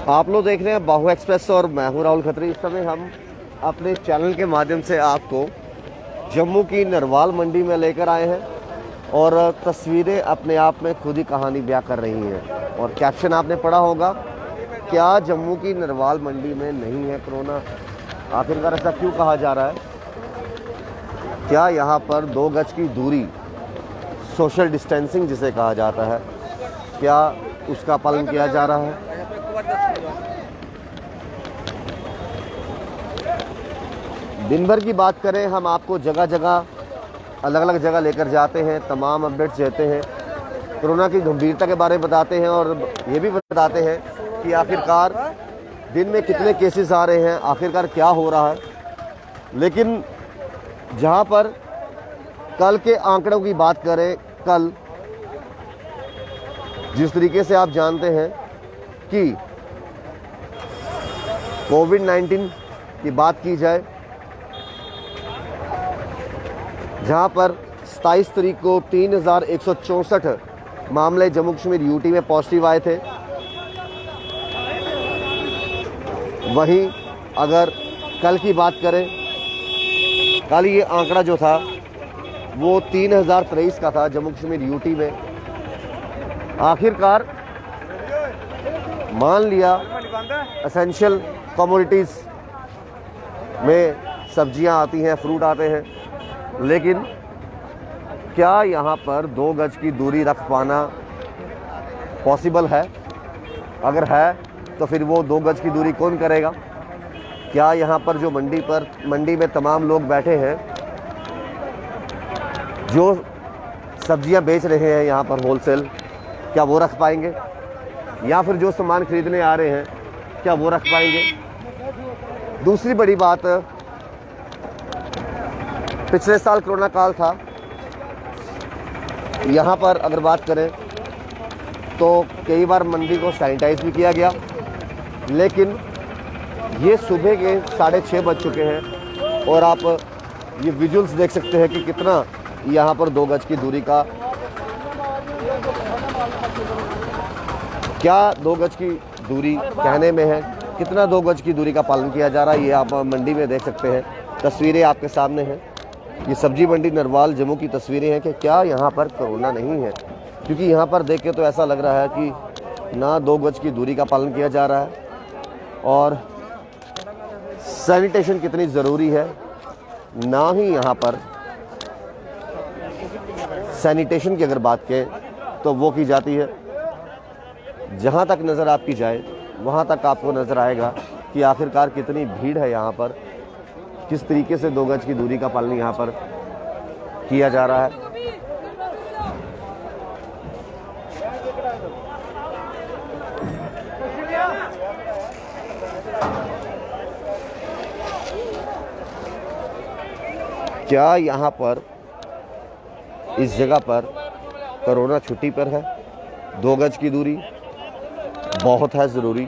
आप लोग देख रहे हैं बाहु एक्सप्रेस और मैं हूं राहुल खत्री। इस समय हम अपने चैनल के माध्यम से आपको जम्मू की नरवाल मंडी में लेकर आए हैं और तस्वीरें अपने आप में खुद ही कहानी बयां कर रही हैं। और कैप्शन आपने पढ़ा होगा, क्या जम्मू की नरवाल मंडी में नहीं है कोरोना? आखिरकार ऐसा क्यों कहा जा रहा है? क्या यहाँ पर 2 गज की दूरी, सोशल डिस्टेंसिंग जिसे कहा जाता है, क्या उसका पालन किया जा रहा है? दिन भर की बात करें, हम आपको जगह जगह अलग अलग जगह लेकर जाते हैं, तमाम अपडेट्स देते हैं, कोरोना की गंभीरता के बारे में बताते हैं और ये भी बताते हैं कि आखिरकार दिन में कितने केसेस आ रहे हैं, आखिरकार क्या हो रहा है। लेकिन जहां पर कल के आंकड़ों की बात करें, कल जिस तरीके से आप जानते हैं कि कोविड-19 की बात की जाए, जहां पर 27 तारीख को 3164 मामले जम्मू कश्मीर यूटी में पॉजिटिव आए थे। वहीं अगर कल की बात करें, कल ये आंकड़ा जो था वो 3023 का था जम्मू कश्मीर यूटी में। आखिरकार मान लिया एसेंशियल कमोडिटीज़ में सब्जियां आती हैं, फ्रूट आते हैं, लेकिन क्या यहाँ पर 2 गज की दूरी रख पाना पॉसिबल है? अगर है तो फिर वो 2 गज की दूरी कौन करेगा? क्या यहाँ पर जो मंडी में तमाम लोग बैठे हैं, जो सब्जियां बेच रहे हैं यहाँ पर होलसेल, क्या वो रख पाएंगे? या फिर जो सामान खरीदने आ रहे हैं, क्या वो रख पाएंगे? दूसरी बड़ी बात, पिछले साल कोरोना काल था, यहाँ पर अगर बात करें तो कई बार मंडी को सैनिटाइज भी किया गया, लेकिन ये सुबह के 6:30 बज चुके हैं और आप ये विजुअल्स देख सकते हैं कि कितना यहाँ पर 2 गज की दूरी का, क्या 2 गज की दूरी कहने में है, कितना 2 गज की दूरी का पालन किया जा रहा है, ये आप मंडी में देख सकते हैं। तस्वीरें आपके सामने हैं, ये सब्जी मंडी नरवाल जम्मू की तस्वीरें हैं कि क्या यहाँ पर कोरोना नहीं है। क्योंकि यहाँ पर देख के तो ऐसा लग रहा है कि ना 2 गज की दूरी का पालन किया जा रहा है, और सैनिटेशन कितनी ज़रूरी है, ना ही यहाँ पर सैनिटेशन की अगर बात करें तो वो की जाती है। जहाँ तक नज़र आपकी जाए वहाँ तक आपको नज़र आएगा कि आखिरकार कितनी भीड़ है यहाँ पर, किस तरीके से 2 गज की दूरी का पालन यहाँ पर किया जा रहा है। क्या यहाँ पर इस जगह पर कोरोना छुट्टी पर है? 2 गज की दूरी बहुत है ज़रूरी।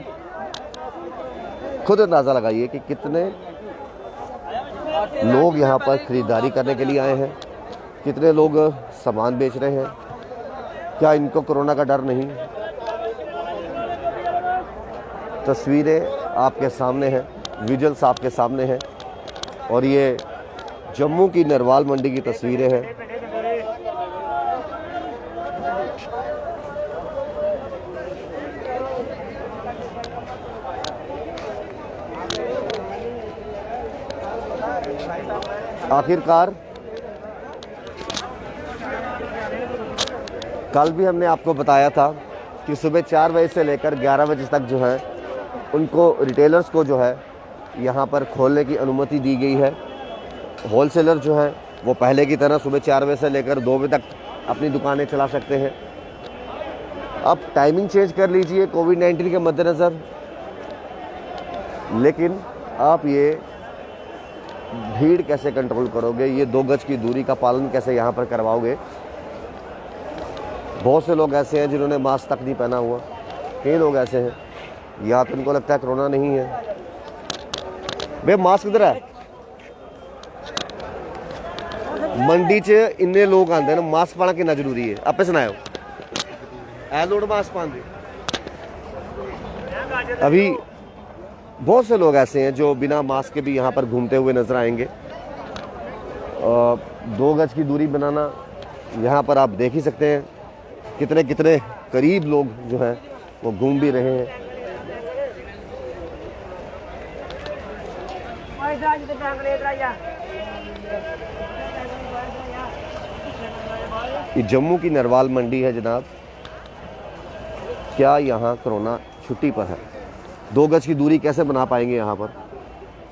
खुद अंदाज़ा लगाइए कि कितने लोग यहाँ पर ख़रीदारी करने के लिए आए हैं, कितने लोग सामान बेच रहे हैं। क्या इनको कोरोना का डर नहीं? तस्वीरें आपके सामने हैं, विजुअल्स आपके सामने हैं, और ये जम्मू की नरवाल मंडी की तस्वीरें हैं। आखिरकार कल भी हमने आपको बताया था कि सुबह 4 बजे से लेकर 11 बजे तक जो है उनको, रिटेलर्स को जो है यहाँ पर खोलने की अनुमति दी गई है। होलसेलर जो है वो पहले की तरह सुबह 4 बजे से लेकर 2 बजे तक अपनी दुकानें चला सकते हैं। अब टाइमिंग चेंज कर लीजिए कोविड-19 के मद्देनज़र, लेकिन आप ये भीड़ कैसे कंट्रोल करोगे? ये 2 गज की दूरी का पालन कैसे यहाँ पर करवाओगे? बहुत से लोग ऐसे हैं जिन्होंने मास्क तक नहीं पहना हुआ, कई लोग ऐसे हैं, या तो उनको लगता है कोरोना नहीं है। बे मास्क किधर है? मंडी च इन्ने लोग आते हैं, मास्क पाना कितना जरूरी है? आपे सुनाओ। ऐ लोड़ मास्क पाने अभी बहुत से लोग ऐसे हैं जो बिना मास्क के भी यहाँ पर घूमते हुए नजर आएंगे। 2 गज की दूरी बनाना यहाँ पर आप देख ही सकते हैं, कितने कितने करीब लोग जो हैं वो घूम भी रहे हैं। ये जम्मू की नरवाल मंडी है जनाब। क्या यहाँ कोरोना छुट्टी पर है? 2 गज की दूरी कैसे बना पाएंगे? यहाँ पर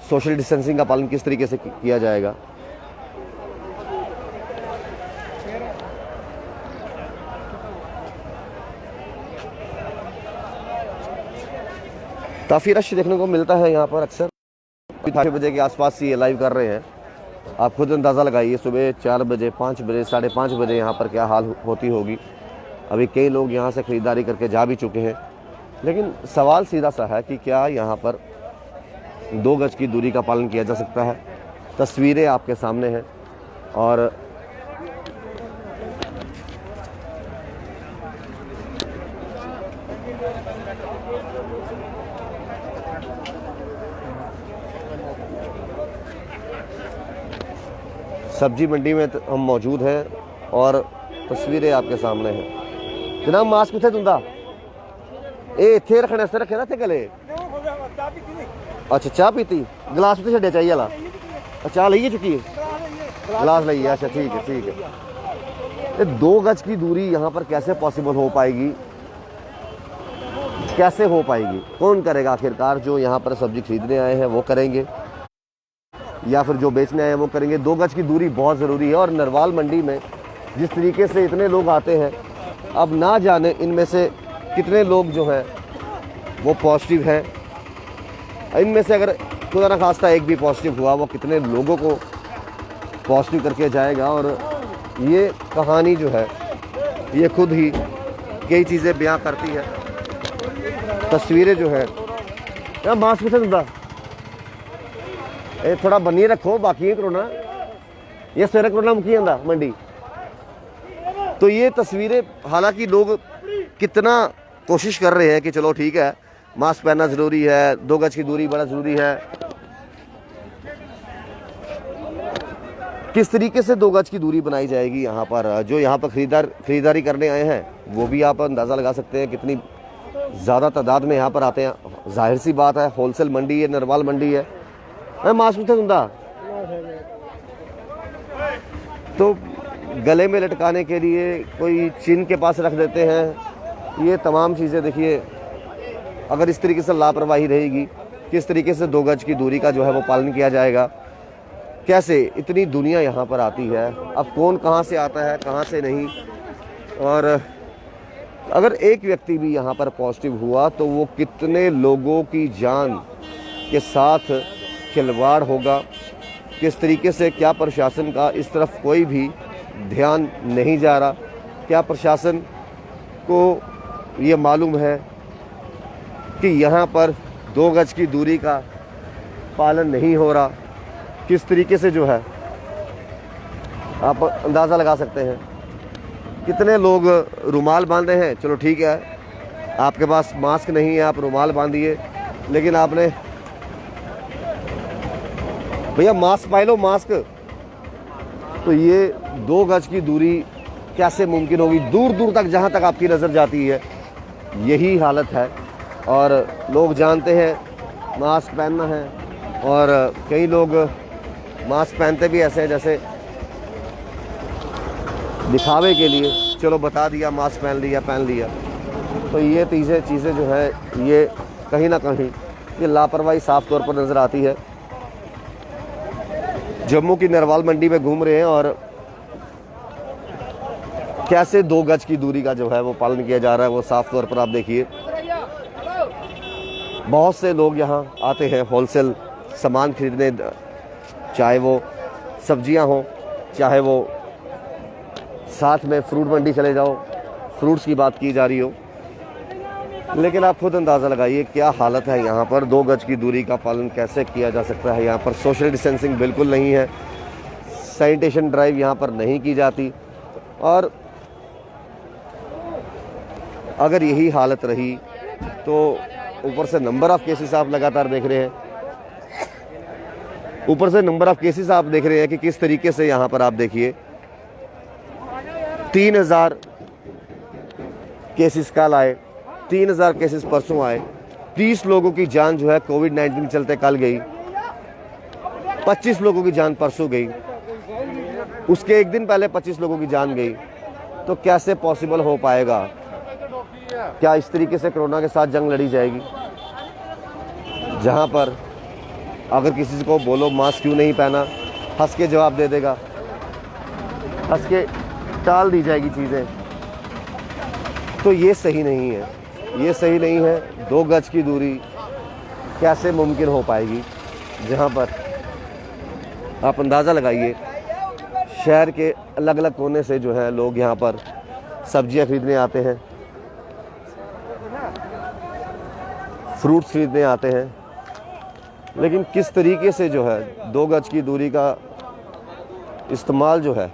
सोशल डिस्टेंसिंग का पालन किस तरीके से किया जाएगा? काफ़ी रश देखने को मिलता है यहाँ पर अक्सर। 8 बजे के आसपास ये लाइव कर रहे हैं। आप खुद अंदाज़ा लगाइए सुबह 4 बजे, 5 बजे, 5:30 बजे यहाँ पर क्या हाल होती होगी। अभी कई लोग यहाँ से ख़रीदारी करके जा भी चुके हैं, लेकिन सवाल सीधा सा है कि क्या यहाँ पर 2 गज की दूरी का पालन किया जा सकता है? तस्वीरें आपके सामने हैं और सब्जी मंडी में हम मौजूद हैं और तस्वीरें आपके सामने हैं। जनाब मास्क कितने तुंदा ए इत्थे रखने वास्ते रखे ना इत्थे गले। अच्छा चाह पीती, गिलास उत्ते छड्डिया चाहिए वाला। चाह लईए चुकी है, गिलास लईए। अच्छा ठीक है ठीक है। ये 2 गज की दूरी यहाँ पर कैसे पॉसिबल हो पाएगी? कैसे हो पाएगी? कौन करेगा आखिरकार? जो यहाँ पर सब्जी खरीदने आए हैं वो करेंगे या फिर जो बेचने आए हैं वो करेंगे? 2 गज की दूरी बहुत ज़रूरी है। और नरवाल मंडी में जिस तरीके से इतने लोग आते हैं, अब ना जाने इनमें से कितने लोग जो हैं वो पॉजिटिव हैं। इनमें से अगर खुदा न खास्ता एक भी पॉजिटिव हुआ, वो कितने लोगों को पॉजिटिव करके जाएगा। और ये कहानी जो है ये खुद ही कई चीज़ें बयां करती है। तस्वीरें जो है यार मास्क किसे दूंगा ये थोड़ा बनिए रखो, बाकी कोरोना ये सवेरे कोरोना मुकी जाता मंडी। तो ये तस्वीरें, हालांकि लोग कितना कोशिश कर रहे हैं कि चलो ठीक है मास्क पहनना ज़रूरी है, 2 गज की दूरी बड़ा ज़रूरी है। किस तरीके से 2 गज की दूरी बनाई जाएगी यहाँ पर? जो यहाँ पर खरीदारी करने आए हैं वो भी आप अंदाज़ा लगा सकते हैं कितनी ज़्यादा तादाद में यहाँ पर आते हैं। जाहिर सी बात है, होलसेल मंडी है, नरवाल मंडी है। मास्क कितने दूंगा तो गले में लटकाने के लिए कोई चिन्ह के पास रख देते हैं। ये तमाम चीज़ें देखिए, अगर इस तरीके से लापरवाही रहेगी, किस तरीके से 2 गज की दूरी का जो है वो पालन किया जाएगा? कैसे इतनी दुनिया यहाँ पर आती है, अब कौन कहाँ से आता है कहाँ से नहीं। और अगर एक व्यक्ति भी यहाँ पर पॉजिटिव हुआ तो वो कितने लोगों की जान के साथ खिलवाड़ होगा। किस तरीके से, क्या प्रशासन का इस तरफ कोई भी ध्यान नहीं जा रहा? क्या प्रशासन को ये मालूम है कि यहाँ पर 2 गज की दूरी का पालन नहीं हो रहा? किस तरीके से जो है आप अंदाज़ा लगा सकते हैं। कितने लोग रुमाल बांधे हैं, चलो ठीक है आपके पास मास्क नहीं है आप रुमाल बांधिए, लेकिन आपने भैया मास्क पाए लो मास्क। तो ये 2 गज की दूरी कैसे मुमकिन होगी? दूर दूर तक जहाँ तक आपकी नज़र जाती है यही हालत है। और लोग जानते हैं मास्क पहनना है, और कई लोग मास्क पहनते भी ऐसे हैं जैसे दिखावे के लिए, चलो बता दिया मास्क पहन लिया। तो ये चीज़ें जो है ये कहीं ना कहीं ये लापरवाही साफ तौर पर नज़र आती है। जम्मू की नरवाल मंडी में घूम रहे हैं और कैसे 2 गज की दूरी का जो है वो पालन किया जा रहा है वो साफ तौर पर आप देखिए। बहुत से लोग यहाँ आते हैं होलसेल सामान खरीदने, चाहे वो सब्जियां हो, चाहे वो साथ में फ्रूट मंडी चले जाओ, फ्रूट्स की बात की जा रही हो। लेकिन आप खुद अंदाज़ा लगाइए क्या हालत है यहाँ पर। 2 गज की दूरी का पालन कैसे किया जा सकता है? यहाँ पर सोशल डिस्टेंसिंग बिल्कुल नहीं है, सैनिटेशन ड्राइव यहाँ पर नहीं की जाती। और अगर यही हालत रही तो ऊपर से नंबर ऑफ केसेस आप लगातार देख रहे हैं, ऊपर से नंबर ऑफ केसेस आप देख रहे हैं कि किस तरीके से यहाँ पर आप देखिए 3000 केसेस कल आए, 3000 केसेस परसों आए, 30 लोगों की जान जो है कोविड-19 के चलते कल गई, 25 लोगों की जान परसों गई, उसके एक दिन पहले 25 लोगों की जान गई। तो कैसे पॉसिबल हो पाएगा? क्या इस तरीके से कोरोना के साथ जंग लड़ी जाएगी? जहां पर अगर किसी को बोलो मास्क क्यों नहीं पहना, हंस के जवाब दे देगा, हंस के टाल दी जाएगी चीज़ें। तो ये सही नहीं है, ये सही नहीं है। 2 गज की दूरी कैसे मुमकिन हो पाएगी? जहां पर आप अंदाज़ा लगाइए शहर के अलग अलग कोने से जो है लोग यहाँ पर सब्जियां खरीदने आते हैं, फ्रूट्स खरीदने आते हैं, लेकिन किस तरीके से जो है 2 गज की दूरी का इस्तेमाल जो है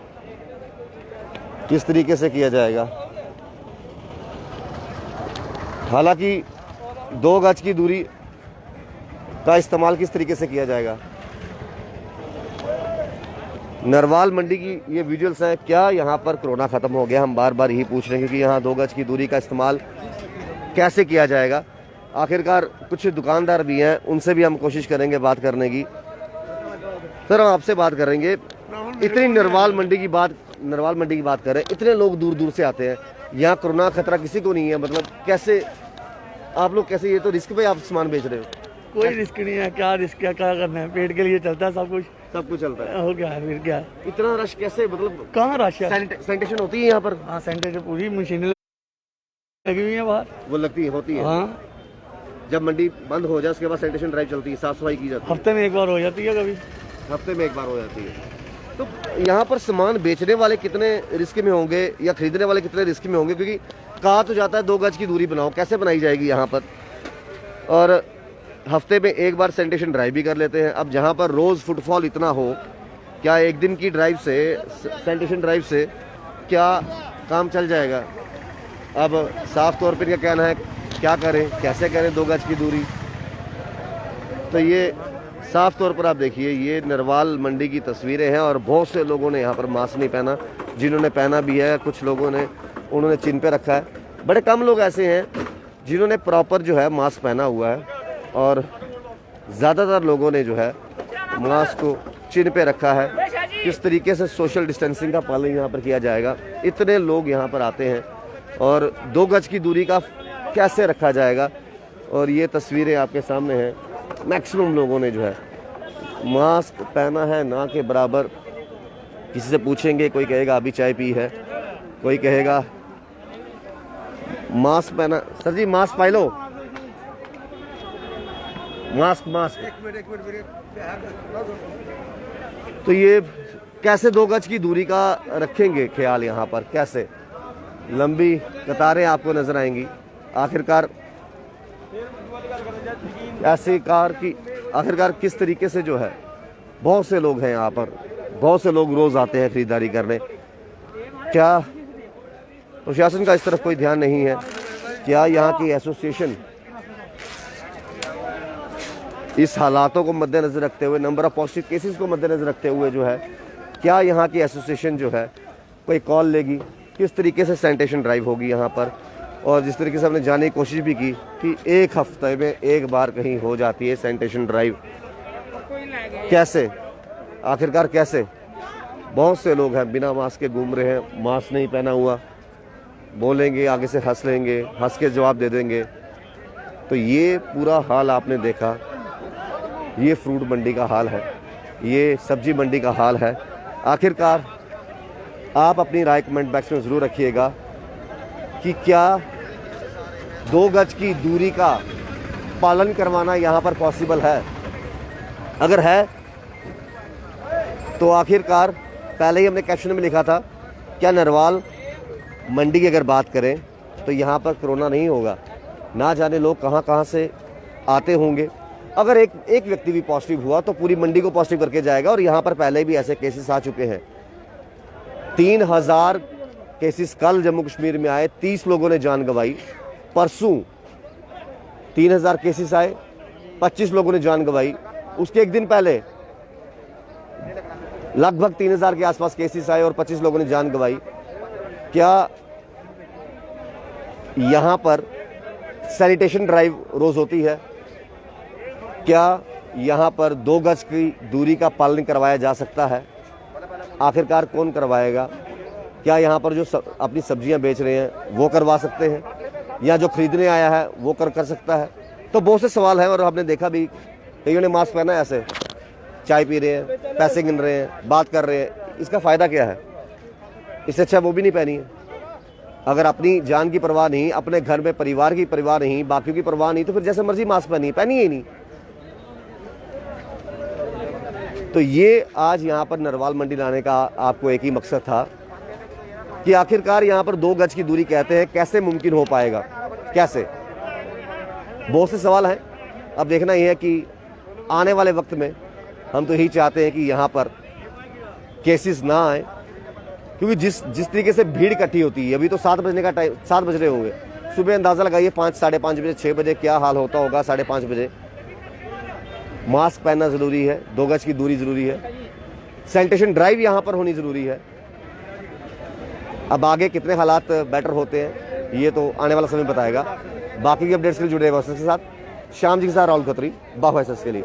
किस तरीके से किया जाएगा? हालांकि 2 गज की दूरी का इस्तेमाल किस तरीके से किया जाएगा? नरवाल मंडी की ये विजुअल्स हैं। क्या यहाँ पर कोरोना ख़त्म हो गया? हम बार बार यही पूछ रहे हैं क्योंकि यहाँ 2 गज की दूरी का इस्तेमाल कैसे किया जाएगा? आखिरकार कुछ दुकानदार भी हैं, उनसे भी हम कोशिश करेंगे बात करने की। सर, हम आपसे बात करेंगे, इतनी नरवाल मंडी की बात करें, इतने लोग दूर दूर से आते हैं, यहाँ कोरोना खतरा किसी को नहीं है, मतलब कैसे आप लोग कैसे, ये तो रिस्क पे आप सामान बेच रहे हो? कोई रिस्क नहीं है, क्या रिस्क है, क्या करना है, पेट के लिए चलता है सब कुछ चलता है। हो गया है, फिर क्या? इतना रश कैसे, मतलब कहाँ रश है? सैनिटेशन होती है यहाँ पर? हाँ, सैनिटाइजर पूरी मशीनें लगी हुई है बाहर, वो लगती है, होती है। हाँ, जब मंडी बंद हो जाए उसके बाद सैनिटेशन ड्राइव चलती है, साफ सफाई की जाती है। हफ्ते में एक बार हो जाती है, कभी हफ्ते में एक बार हो जाती है। तो यहाँ पर सामान बेचने वाले कितने रिस्क में होंगे या खरीदने वाले कितने रिस्क में होंगे? क्योंकि कहा तो जाता है 2 गज की दूरी बनाओ, कैसे बनाई जाएगी यहाँ पर? और हफ्ते में एक बार सैनिटेशन ड्राइव भी कर लेते हैं। अब जहाँ पर रोज़ फुटफॉल इतना हो, क्या एक दिन की ड्राइव से, सैनिटेशन ड्राइव से क्या काम चल जाएगा? अब साफ तौर पर इनका कहना है क्या करें, कैसे करें 2 गज की दूरी? तो ये साफ तौर पर आप देखिए, ये नरवाल मंडी की तस्वीरें हैं और बहुत से लोगों ने यहाँ पर मास्क नहीं पहना। जिन्होंने पहना भी है, कुछ लोगों ने उन्होंने चिन्ह पे रखा है। बड़े कम लोग ऐसे हैं जिन्होंने प्रॉपर जो है मास्क पहना हुआ है और ज़्यादातर लोगों ने जो है मास्क को चिन्ह पे रखा है। किस तरीके से सोशल डिस्टेंसिंग का पालन यहाँ पर किया जाएगा? इतने लोग यहाँ पर आते हैं और 2 गज की दूरी का कैसे रखा जाएगा? और ये तस्वीरें आपके सामने हैं। मैक्सिमम लोगों ने जो है मास्क पहना है ना के बराबर। किसी से पूछेंगे, कोई कहेगा अभी चाय पी है, कोई कहेगा मास्क पहना। सर जी मास्क पाई लो, मास्क। एक मिनट। तो ये कैसे 2 गज की दूरी का रखेंगे ख्याल? यहाँ पर कैसे लंबी कतारें आपको नजर आएंगी। आखिरकार ऐसी कार की आखिरकार किस तरीके से जो है, बहुत से लोग हैं यहाँ पर, बहुत से लोग रोज आते हैं खरीदारी करने। क्या प्रशासन का इस तरफ कोई ध्यान नहीं है? क्या यहाँ की एसोसिएशन इस हालातों को मद्देनजर रखते हुए, नंबर ऑफ पॉजिटिव केसेस को मद्देनजर रखते हुए जो है, क्या यहाँ की एसोसिएशन जो है कोई कॉल लेगी? किस तरीके से सैनिटेशन ड्राइव होगी यहाँ पर? और जिस तरीके से हमने जानने की कोशिश भी की कि एक हफ्ते में एक बार कहीं हो जाती है सैनिटेशन ड्राइव, कैसे आखिरकार कैसे? बहुत से लोग हैं बिना मास्क के घूम रहे हैं, मास्क नहीं पहना हुआ, बोलेंगे आगे से हंस लेंगे, हंस के जवाब दे देंगे। तो ये पूरा हाल आपने देखा, ये फ्रूट मंडी का हाल है, ये सब्जी मंडी का हाल है। आखिरकार आप अपनी राय कमेंट बॉक्स में ज़रूर रखिएगा कि क्या 2 गज की दूरी का पालन करवाना यहाँ पर पॉसिबल है? अगर है तो आखिरकार पहले ही हमने कैप्शन में लिखा था, क्या नरवाल मंडी की अगर बात करें तो यहाँ पर कोरोना नहीं होगा? ना जाने लोग कहाँ कहाँ से आते होंगे। अगर एक व्यक्ति भी पॉजिटिव हुआ तो पूरी मंडी को पॉजिटिव करके जाएगा। और यहाँ पर पहले भी ऐसे केसेस आ चुके हैं। 3000 केसेस कल जम्मू कश्मीर में आए, 30 लोगों ने जान गंवाई। परसों 3000 केसेस आए, 25 लोगों ने जान गंवाई। उसके एक दिन पहले लगभग 3000 के आसपास केसेस आए और 25 लोगों ने जान गंवाई। क्या यहाँ पर सैनिटेशन ड्राइव रोज होती है? क्या यहाँ पर 2 गज की दूरी का पालन करवाया जा सकता है? आखिरकार कौन करवाएगा? क्या यहाँ पर जो अपनी सब्जियाँ बेच रहे हैं वो करवा सकते हैं, या जो खरीदने आया है वो कर सकता है? तो बहुत से सवाल हैं। और आपने देखा भी कईयों ने मास्क पहना है, ऐसे चाय पी रहे हैं, पैसे गिन रहे हैं, बात कर रहे हैं। इसका फ़ायदा क्या है? इससे अच्छा वो भी नहीं पहनी है। अगर अपनी जान की परवाह नहीं, अपने घर में परिवार की परवाह नहीं, बाकियों की परवाह नहीं, तो फिर जैसे मर्जी मास्क पहनिए ही नहीं। तो ये आज यहाँ पर नरवाल मंडी लाने का आपको एक ही मकसद था कि आखिरकार यहाँ पर 2 गज की दूरी कहते हैं, कैसे मुमकिन हो पाएगा, कैसे? बहुत से सवाल हैं। अब देखना ये है कि आने वाले वक्त में हम तो यही चाहते हैं कि यहाँ पर केसेस ना आए, क्योंकि जिस तरीके से भीड़ इकट्ठी होती है, अभी तो 7 बजने का टाइम, 7 बज रहे होंगे, सुबह अंदाज़ा लगाइए 5, साढ़े 5 बजे, 6 बजे क्या हाल होता होगा। 5:30 बजे मास्क पहनना ज़रूरी है, 2 गज की दूरी ज़रूरी है, सैनिटेशन ड्राइव यहाँ पर होनी ज़रूरी है। अब आगे कितने हालात बेटर होते हैं ये तो आने वाला समय बताएगा। बाकी की अपडेट्स के लिए जुड़े रहिएगा के साथ। श्याम जी के साथ राहुल खत्री, बाहुएसएस के लिए।